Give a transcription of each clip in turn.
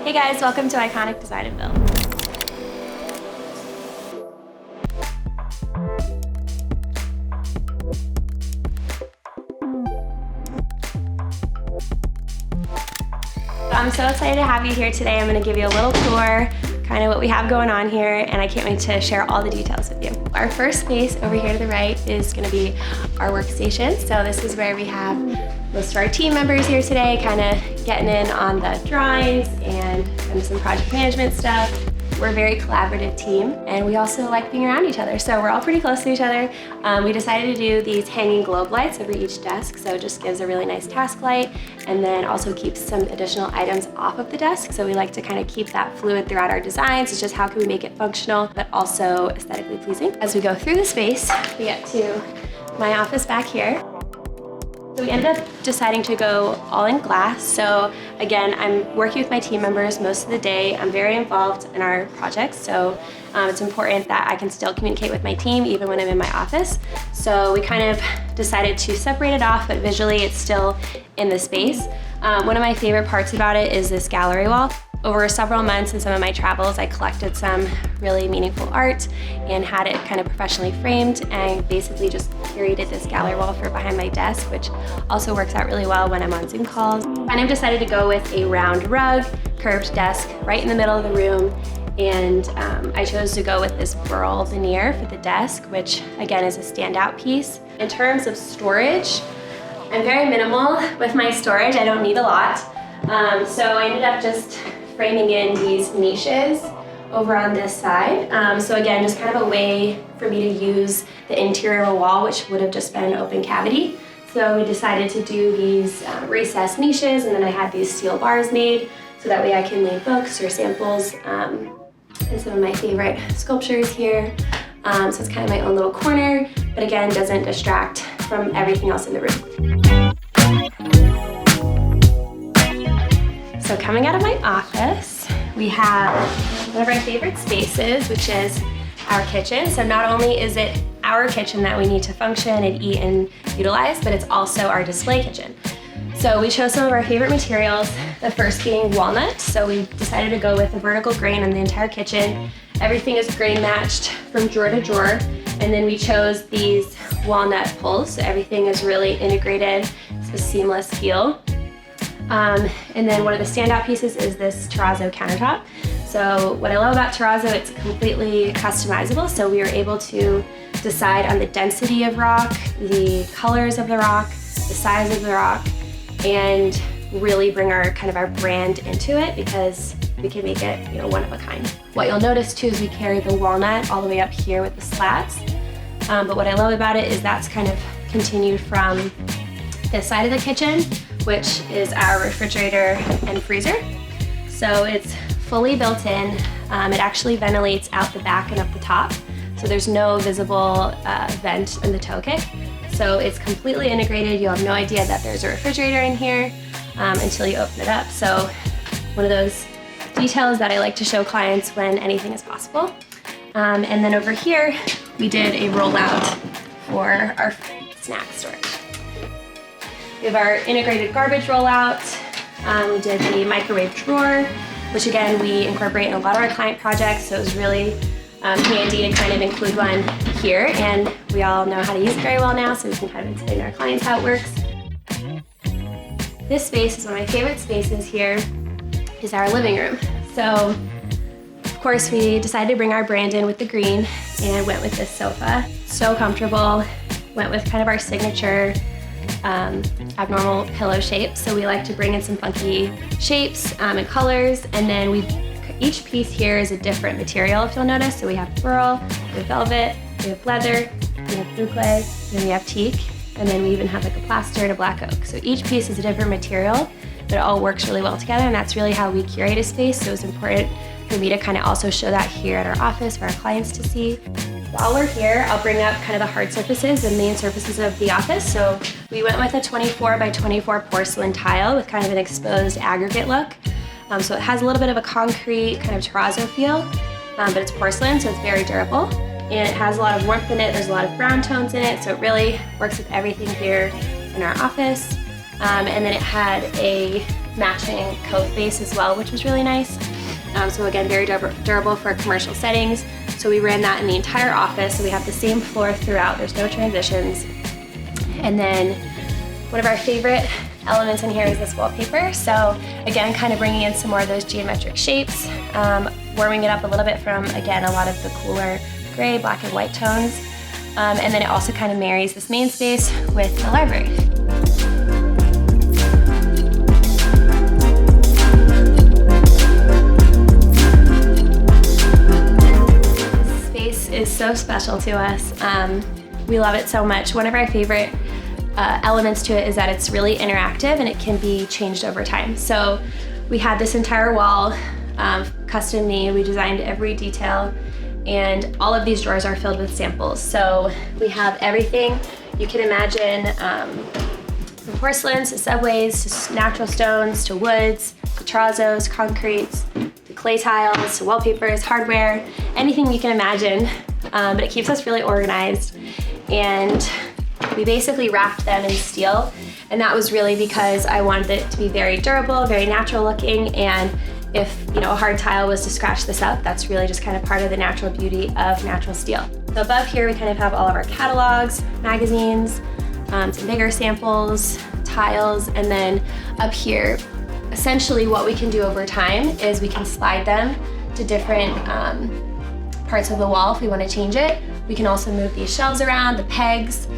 Hey guys, welcome to Iconic Design and Build. I'm so excited to have you here today. I'm going to give you a little tour, kind of what we have going on here, and I can't wait to share all the details with you. Our first space over here to the right is going to be our workstation. So this is where we have most of our team members here today, kind of getting in on the drawings and some project management stuff. We're a very collaborative team, and we also like being around each other, so we're all pretty close to each other. We decided to do these hanging globe lights over each desk, so it just gives a really nice task light, and then also keeps some additional items off of the desk. So we like to kind of keep that fluid throughout our designs. It's just how can we make it functional, but also aesthetically pleasing. As we go through the space, we get to my office back here. So we ended up deciding to go all in glass. So again, I'm working with my team members most of the day. I'm very involved in our projects, so it's important that I can still communicate with my team even when I'm in my office. So we kind of decided to separate it off, but visually it's still in the space. One of my favorite parts about it is this gallery wall. Over several months in some of my travels, I collected some really meaningful art and had it kind of professionally framed, and basically just curated this gallery wall for behind my desk, which also works out really well when I'm on Zoom calls. And I've decided to go with a round rug, curved desk right in the middle of the room, and I chose to go with this burl veneer for the desk, which again is a standout piece. In terms of storage, I'm very minimal with my storage. I don't need a lot. So I ended up just framing in these niches over on this side. So again, just kind of a way for me to use the interior of a wall, which would have just been an open cavity. So we decided to do these recessed niches, and then I had these steel bars made so that way I can lay books or samples and some of my favorite sculptures here. So it's kind of my own little corner, but again, doesn't distract from everything else in the room. So coming out of my office, we have one of our favorite spaces, which is our kitchen. So not only is it our kitchen that we need to function and eat and utilize, but it's also our display kitchen. So we chose some of our favorite materials, the first being walnut. So we decided to go with a vertical grain on the entire kitchen. Everything is grain matched from drawer to drawer. And then we chose these walnut pulls. So everything is really integrated. It's a seamless feel. And then one of the standout pieces is this terrazzo countertop. So what I love about terrazzo, it's completely customizable. So we were able to decide on the density of rock, the colors of the rock, the size of the rock, and really bring our brand into it, because we can make it, one of a kind. What you'll notice too is we carry the walnut all the way up here with the slats. But what I love about it is that's kind of continued from this side of the kitchen, which is our refrigerator and freezer. So it's fully built in. It actually ventilates out the back and up the top. So there's no visible vent in the toe kick. So it's completely integrated. You'll have no idea that there's a refrigerator in here until you open it up. So one of those details that I like to show clients when anything is possible. And then over here, we did a rollout for our snack storage. We have our integrated garbage rollout. We did the microwave drawer, which again, we incorporate in a lot of our client projects. So it was really handy to kind of include one here. And we all know how to use it very well now, so we can kind of explain to our clients how it works. This space is one of my favorite spaces here, is our living room. So of course, we decided to bring our brand in with the green and went with this sofa. So comfortable, went with kind of our signature abnormal pillow shape. So we like to bring in some funky shapes and colors, and then each piece here is a different material, if you'll notice. So we have burl, we have velvet, we have leather, we have boucle, and we have teak, and then we even have like a plaster and a black oak. So each piece is a different material, but it all works really well together, and that's really how we curate a space. So it's important for me to kind of also show that here at our office for our clients to see. While we're here, I'll bring up kind of the hard surfaces and main surfaces of the office. So we went with a 24 by 24 porcelain tile with kind of an exposed aggregate look. So it has a little bit of a concrete kind of terrazzo feel, but it's porcelain, so it's very durable. And it has a lot of warmth in it. There's a lot of brown tones in it, so it really works with everything here in our office. And then it had a matching coat base as well, which was really nice. So again, very durable for commercial settings. So we ran that in the entire office. So we have the same floor throughout. There's no transitions. And then one of our favorite elements in here is this wallpaper. So again, kind of bringing in some more of those geometric shapes, warming it up a little bit from, again, a lot of the cooler gray, black, and white tones. And then it also kind of marries this main space with the library. This space is so special to us. We love it so much. One of our favorite elements to it is that it's really interactive and it can be changed over time. So we had this entire wall custom made. We designed every detail, and all of these drawers are filled with samples. So we have everything you can imagine, from porcelains to subways to natural stones to woods to terrazzos, concretes, to clay tiles to wallpapers, hardware, anything you can imagine. But it keeps us really organized. And we basically wrapped them in steel, and that was really because I wanted it to be very durable, very natural looking, and if a hard tile was to scratch this up, that's really just kind of part of the natural beauty of natural steel. So above here, we kind of have all of our catalogs, magazines, some bigger samples, tiles, and then up here, essentially what we can do over time is we can slide them to different parts of the wall if we want to change it. We can also move these shelves around, the pegs.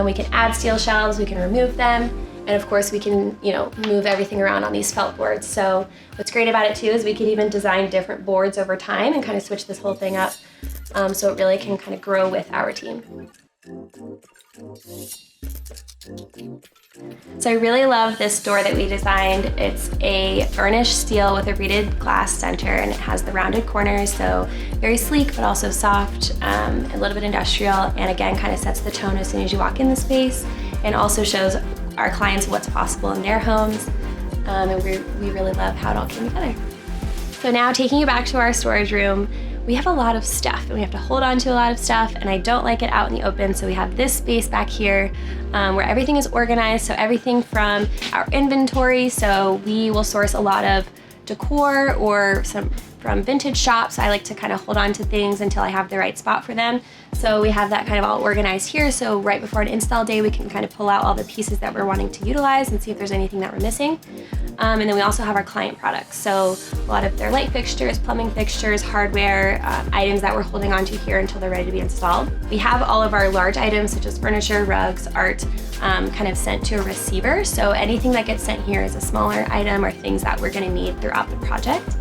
We can add steel shelves, we can remove them, and of course we can, move everything around on these felt boards. So what's great about it too is we can even design different boards over time and kind of switch this whole thing up, so it really can kind of grow with our team. So I really love this door that we designed. It's a burnished steel with a reeded glass center, and it has the rounded corners, so very sleek but also soft, a little bit industrial, and again kind of sets the tone as soon as you walk in the space, and also shows our clients what's possible in their homes, and we really love how it all came together. So now taking you back to our storage room, we have a lot of stuff and we have to hold on to a lot of stuff, and I don't like it out in the open, so we have this space back here where everything is organized. So everything from our inventory, so we will source a lot of decor or from vintage shops. I like to kind of hold on to things until I have the right spot for them. So we have that kind of all organized here, so right before an install day we can kind of pull out all the pieces that we're wanting to utilize and see if there's anything that we're missing. And then we also have our client products, so a lot of their light fixtures, plumbing fixtures, hardware, items that we're holding on to here until they're ready to be installed. We have all of our large items such as furniture, rugs, art, kind of sent to a receiver, so anything that gets sent here is a smaller item or things that we're going to need throughout the project.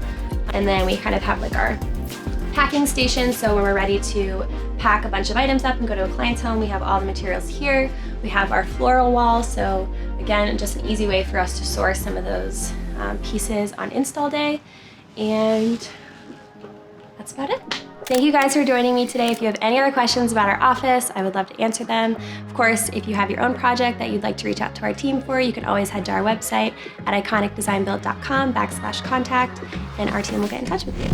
And then we kind of have like our packing station, so when we're ready to pack a bunch of items up and go to a client's home, we have all the materials here. We have our floral wall, so again, just an easy way for us to source some of those pieces on install day. And that's about it. Thank you guys for joining me today. If you have any other questions about our office, I would love to answer them. Of course, if you have your own project that you'd like to reach out to our team for, you can always head to our website at iconicdesignbuild.com/contact, and our team will get in touch with you.